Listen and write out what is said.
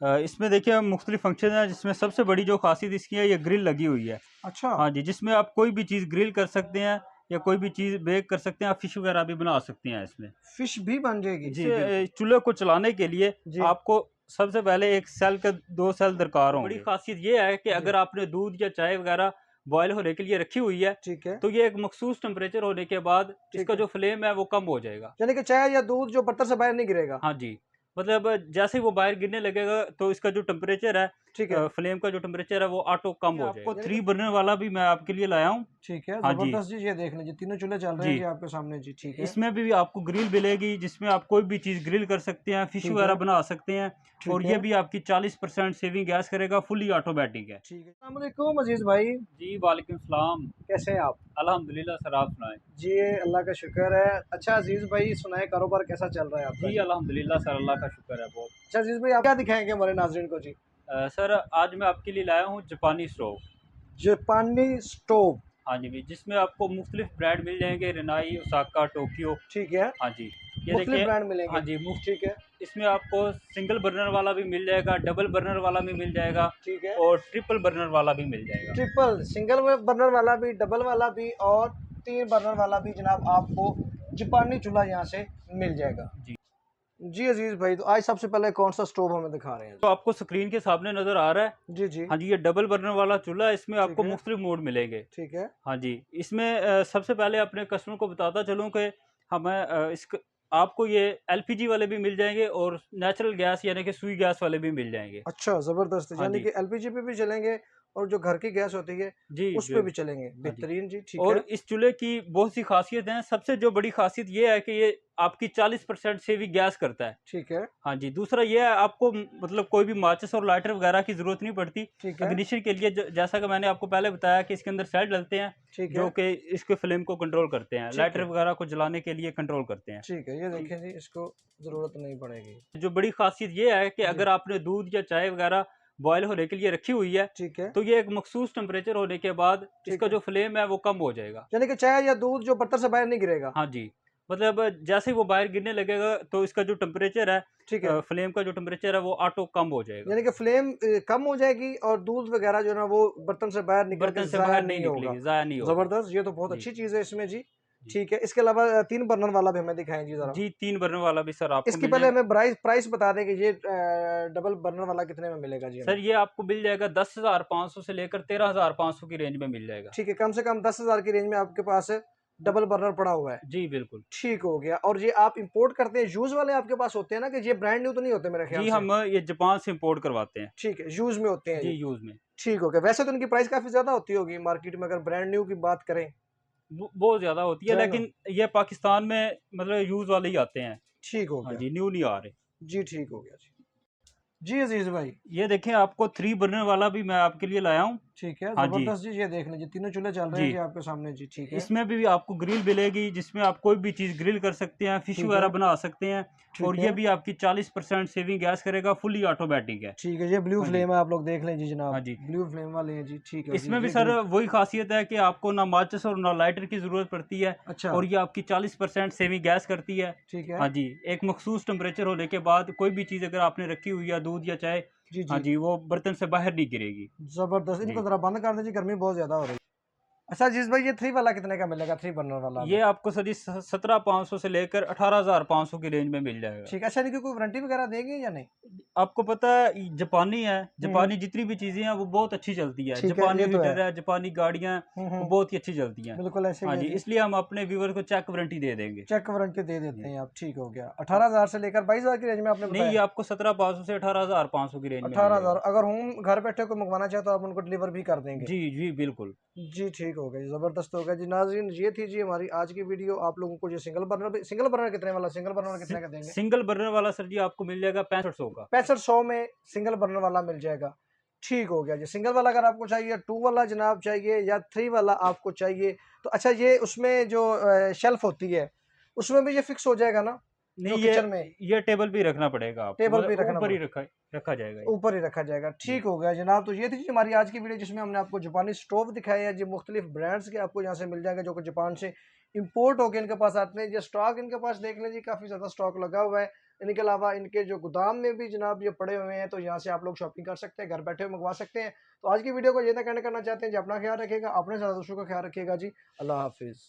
इसमें देखिए मुख्तलिफ फंक्शन है, जिसमें सबसे बड़ी जो खासियत इसकी है, ये ग्रिल लगी हुई है। अच्छा। हाँ जी, जिसमें आप कोई भी चीज़ ग्रिल कर सकते हैं या कोई भी चीज़ बेक कर सकते हैं, आप फिश वगैरह भी बना सकते हैं इसमें। फिश भी बन जाएगी जी, जी, बिल्कुल चूल्हे को चलाने के लिए जी आपको सबसे पहले एक सेल के 2 सेल दरकार होंगे। बड़ी खासियत ये है कि जी। अगर आपने दूध या चाय वगैरह बॉयल होने के लिए रखी हुई है, ठीक है तो ये एक मखसूस टेम्परेचर होने के बाद ठीक इसका है, जो फ्लेम है वो कम हो जाएगा। यानी कि चाय या दूध जो बर्तन से बाहर नहीं गिरेगा। हाँ जी, मतलब जैसे ही वो बाहर गिरने लगेगा तो इसका जो टेम्परेचर है, ठीक है, फ्लेम का जो टेम्परेचर है वो ऑटो कम हो आपको जाएगा। यानी 3 कि बर्नर वाला भी मैं आपके लिए लाया हूँ। ठीक है, हाँ जी, जबरदस्त जी। ये देख लीजिए तीनों चूल्हे चल रहे हैं जी। जी आपके सामने जी। ठीक है इसमें भी आपको ग्रिल मिलेगी, जिसमें आप कोई भी चीज़ ग्रिल कर सकते हैं, फिश ठीक वगैरह है बना सकते हैं, और ठीक ये है भी आपकी 40% सेविंग गैस करेगा, फुली ऑटोमेटिक है। ठीक है। अस्सलाम वालेकुम अजीज भाई, जी, वालेकुम सलाम। कैसे हैं आप? अल्हम्दुलिल्लाह सर, आप सुनाएँ? जी अल्लाह का शुक्र है। अच्छा अजीज भाई सुनाए, कारोबार कैसा चल रहा है आपका जी, जी? अल्हम्दुलिल्लाह सर, अल्लाह का शुक्र है बहुत। अच्छा अजीज भाई, आप क्या दिखाएंगे हमारे नाजरीन को जी? सर, आज मैं आपके लिए लाया हूँ जापानी स्टोव। जापानी स्टोव। हाँ जी, भी जिसमें आपको मुख्तलिफ ब्रांड मिल जाएँगे, रिनाई, ओसाका, टोक्यो। ठीक है, हाँ जी, ये मुख्तलिफ देखिए। ब्रांड हाँ मिलेंगे। जी, ठीक है इसमें आपको सिंगल बर्नर वाला भी मिल जाएगा, डबल बर्नर वाला भी मिल जाएगा, ठीक है। और ट्रिपल बर्नर वाला भी मिल जाएगा। ट्रिपल सिंगल बर्नर वाला भी, डबल वाला भी और 3 बर्नर वाला भी जनाब आपको जापानी चूल्हा यहाँ से मिल जाएगा। जी। जी अजीज भाई, तो आज सबसे पहले कौन सा स्टोव हमें दिखा रहे हैं तो जी? आपको स्क्रीन के सामने नज़र आ रहा है। जी जी। हाँ जी, ये डबल बर्नर वाला चूल्हा है, इसमें ठीक आपको है मुख्तलिफ मोड मिलेंगे। ठीक है हाँ जी, इसमें सबसे पहले अपने कस्टमर को बताता चलूँ कि हमें आपको ये एलपीजी वाले भी मिल जाएंगे, और नेचुरल गैस यानी कि सुई गैस वाले भी मिल जाएंगे। अच्छा ज़बरदस्त, हाँ यानी जी, कि एलपीजी पे भी चलेंगे और जो घर की गैस होती है जी, उस जो पे भी चलेंगे। हाँ जी। बेहतरीन जी। ठीक और है इस चूल्हे की बहुत सी खासियत हैं। सबसे जो बड़ी खासियत ये है कि ये आपकी 40% से भी गैस करता है। ठीक है हाँ जी, दूसरा ये है, आपको मतलब कोई भी माचिस और लाइटर वगैरह की ज़रूरत नहीं पड़ती। ठीक है इग्निशन के लिए जैसा कि मैंने आपको पहले बताया कि इसके अंदर सेल डलते हैं, ठीक जो है कि इसके फ्लेम को कंट्रोल करते हैं, ठीक लाइटर है वगैरह को जलाने के लिए कंट्रोल करते हैं। ठीक है। ये जी। देखें जी, इसको ज़रूरत नहीं पड़ेगी। जो बड़ी खासियत ये है कि जी अगर आपने दूध या चाय वगैरह बॉयल होने के लिए रखी हुई है, ठीक है तो ये एक मखसूस टेम्परेचर होने के बाद ठीक इसका है, जो फ्लेम है वो कम हो जाएगा। यानी कि चाय या दूध जो बर्तन से बाहर नहीं गिरेगा। हाँ जी, मतलब जैसे ही वो बाहर गिरने लगेगा तो इसका जो टेम्परेचर है, ठीक है, फ्लेम का जो टेम्परेचर है वो ऑटो कम हो जाएगा। यानी कि फ्लेम कम हो जाएगी और दूध वगैरह जो है ना वो बर्तन से बाहर निकल के बर्तन से ज़ाया बाहर नहीं नहीं होगा। निकलेगी, ज़ाया नहीं होगा। ज़बरदस्त, ये तो बहुत जी, अच्छी चीज़ है इसमें जी। जी। ठीक है, इसके अलावा 3 बर्नर वाला भी हमें दिखाएं जी ज़रा। जी, 3 बर्नर वाला भी सर आपको इसकी मिल पहले जाएगा। हमें प्राइस प्राइस बता दें कि ये डबल बर्नर वाला कितने में मिलेगा जी हमें? सर, ये आपको मिल जाएगा 10,500 से लेकर 13,500 की रेंज में मिल जाएगा। ठीक है, कम से कम 10,000 की रेंज में आपके पास डबल बर्नर पड़ा हुआ है। जी, बिल्कुल। ठीक हो गया। और ये आप इंपोर्ट करते हैं, यूज़ वाले आपके पास होते हैं ना, कि ये ब्रांड न्यू तो नहीं होते मेरे ख्याल जी, से? हम ये जापान से इम्पोर्ट करवाते हैं। ठीक है, यूज़ में होते हैं जी, ये। यूज़ में। ठीक हो गया। वैसे तो इनकी प्राइस काफ़ी ज़्यादा होती होगी मार्केट में, अगर ब्रांड न्यू की बात करें, बहुत ज़्यादा होती है, जो है ना? लेकिन ये पाकिस्तान में मतलब यूज़ वाले ही आते हैं। ठीक हो हाँ गया। जी, न्यू नहीं आ रहे। जी, ठीक हो गया जी। जी, अज़ीज़ भाई। ये देखें, आपको 3 बर्नर वाला भी मैं आपके लिए लाया हूँ। ठीक है, हाँ जी, ज़बरदस्त जी। ये देख लीजिए तीनों चूल्हे चल रहे हैं जी। जी आपके सामने जी। ठीक है इसमें भी आपको ग्रिल मिलेगी, जिसमें आप कोई भी चीज़ ग्रिल कर सकते हैं, फिश ठीक वगैरह है बना सकते हैं, और ठीक ये है भी आपकी 40% सेविंग गैस करेगा, फुली ऑटोमेटिक है। ठीक है। ये ब्लू हाँ जी, फ्लेम है, आप लोग देख लें जी हाँ जनाब। जी। ब्लू फ्लेम वाले हैं जी। ठीक है जी। इसमें भी ये सर ग्रिल। वही खासियत है कि आपको ना माचिस और ना लाइटर की ज़रूरत पड़ती है, अच्छा। और ये आपकी 40% सेविंग गैस करती है। ठीक है। हाँ जी, एक मखसूस टेम्परेचर होने के बाद कोई भी चीज़ अगर आपने रखी हुई है, दूध या चाय, जी हाँ जी। जी, वो बर्तन से बाहर नहीं गिरेगी। ज़बरदस्त। जी। इनको ज़रा बंद कर दीजिए, गर्मी बहुत ज़्यादा हो रही है। अच्छा अजीज़ भाई, ये 3 वाला कितने का मिलेगा, 3 बर्नर वाला हमें? ये आपको सर जी 17,500 से लेकर 18,500 की रेंज में मिल जाएगा। ठीक है। अच्छा, इनकी कोई वारंटी वगैरह देंगे या नहीं? आपको पता है, जापानी है, हम्म। जापानी जितनी भी चीज़ें हैं वो बहुत अच्छी चलती है। ठीक है, जापानी ये तो है। हीटर है, जापानी गाड़ियाँ हैं, वो हम्म। बहुत ही अच्छी चलती हैं। बिल्कुल ऐसे ही हाँ है जी, जी। इसलिए हम अपने व्यूअर को चेक वारंटी दे देंगे। चेक वारंटी दे देते जी। हैं आप। ठीक हो गया। हाँ, 18,000 से लेकर 22,000 की रेंज में आपने नहीं, ये बताया? आपको 17,500 से 18,500 की रेंज में मिल 18,000। जाएगा। अगर हम घर बैठे कोई मंगवाना चाहे तो आप उनको डिलीवर भी कर देंगे? जी, जी, बिल्कुल। जी, ठीक हो गया जी, ज़बरदस्त हो गया जी। नाज़रीन, ये थी जी हमारी आज की वीडियो। आप लोगों को जो सिंगल बर्नर कितने वाला, सिंगल बर्नर कितने का देंगे? सिंगल बर्नर वाला सर जी आपको मिल जाएगा 6500 का। 6500 में सिंगल बर्नर वाला मिल जाएगा। ठीक हो गया जी। सिंगल वाला अगर आपको चाहिए, 2 वाला जनाब चाहिए या 3 वाला आपको चाहिए, तो अच्छा ये उसमें जो शेल्फ होती है, उसमें भी ये फिक्स हो जाएगा ना? जो नहीं, किचन में ये टेबल भी रखना पड़ेगा आपको, टेबल पे मतलब रखना ऊपर ही पड़े, रखा रखा जाएगा ये। ऊपर ही रखा जाएगा। जी, ठीक हो गया जनाब। तो ये थी जी हमारी आज की वीडियो, जिसमें हमने आपको जापानी स्टोव दिखाया है जी। मुख्तलिफ ब्रांड्स के आपको यहाँ से मिल जाएंगे, जो कि जापान से इंपोर्ट होकर इनके पास आते हैं। ये स्टॉक इनके पास देख लें जी, काफ़ी ज़्यादा स्टॉक लगा हुआ है। इनके अलावा इनके जो गोदाम में भी जनाब ये पड़े हुए हैं, तो यहाँ से आप लोग शॉपिंग कर सकते हैं, घर बैठे हुए मंगवा सकते हैं। तो आज की वीडियो को ये तक एंड करना चाहते हैं जी, अपना ख्याल रखिएगा, अपने साथ दूसरों का ख्याल रखिएगा जी। अल्लाह हाफिज़।